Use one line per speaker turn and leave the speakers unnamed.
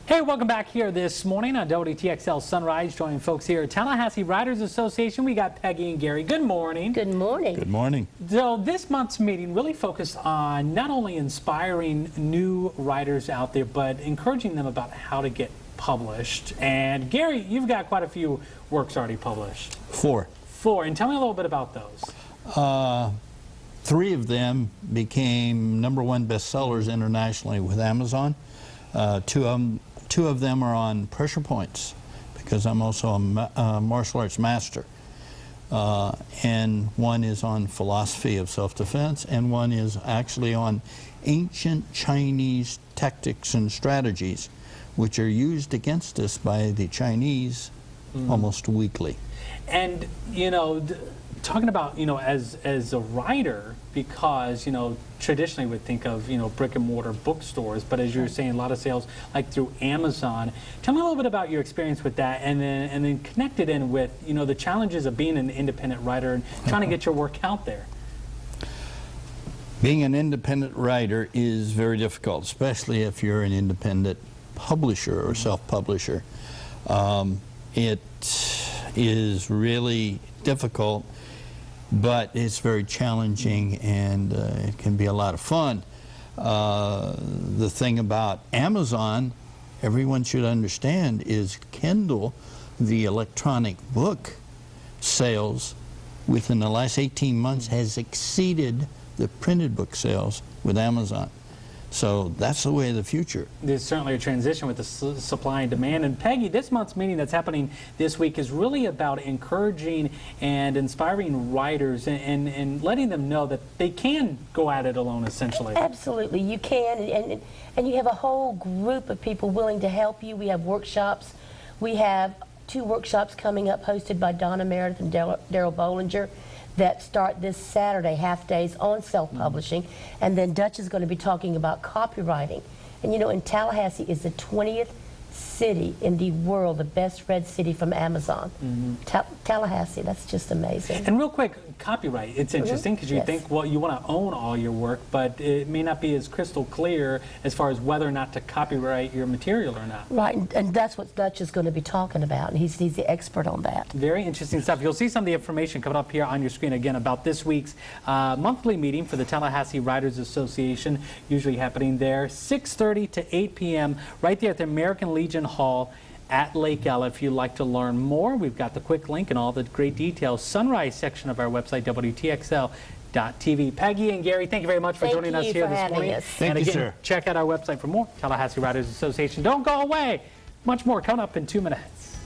Hey, welcome back here this morning on WTXL Sunrise. Joining folks here at Tallahassee Writers Association, we got Peggy and Gary. Good morning.
Good morning.
Good morning.
So this month's meeting really focused on not only inspiring new writers out there, but encouraging them about how to get published. And Gary, you've got quite a few works already published.
Four.
And tell me a little bit about those.
Three of them became #1 bestsellers internationally with Amazon. Two of them are on pressure points because I'm also a martial arts master. And one is on philosophy of self-defense, and one is actually on ancient Chinese tactics and strategies, which are used against us by the Chinese almost weekly.
And, you know, talking about, you know, as a writer, because, you know, traditionally we'd think of, you know, brick and mortar bookstores, but as you were saying, a lot of sales like through Amazon. Tell me a little bit about your experience with that, and then connect it in with, you know, the challenges of being an independent writer and trying to get your work out there.
Being an independent writer is very difficult, especially if you're an independent publisher or self-publisher. It is really difficult, but it's very challenging, and it can be a lot of fun. The thing about Amazon, everyone should understand, is Kindle, the electronic book sales within the last 18 months has exceeded the printed book sales with Amazon. So that's the way of the future.
There's certainly a transition with the supply and demand. And Peggy, this month's meeting that's happening this week is really about encouraging and inspiring writers and letting them know that they can go at it alone, essentially.
Absolutely, you can, and you have a whole group of people willing to help you. We have workshops. We have 2 workshops coming up hosted by Donna Meredith and Daryl Bollinger that start this Saturday, half days on self-publishing, and then Dutch is going to be talking about copywriting. And you know, in Tallahassee is the 20th city in the world, the best read city from Amazon. Tallahassee, that's just amazing.
And real quick, copyright, it's interesting because you think, well, you want to own all your work, but it may not be as crystal clear as far as whether or not to copyright your material or not.
Right, and that's what Dutch is going to be talking about, and he's the expert on that.
Very interesting stuff. You'll see some of the information coming up here on your screen again about this week's monthly meeting for the Tallahassee Writers Association, usually happening there 6:30 to 8 p.m. right there at the American Legion Hall at Lake Ella. If you'd like to learn more, we've got the quick link and all the great details. Sunrise section of our website, WTXL.TV. Peggy and Gary, thank you very much for joining us here this morning.
Thank
and
you,
again,
sir.
check out our website for more. Tallahassee Writers Association. Don't go away. Much more coming up in 2 minutes.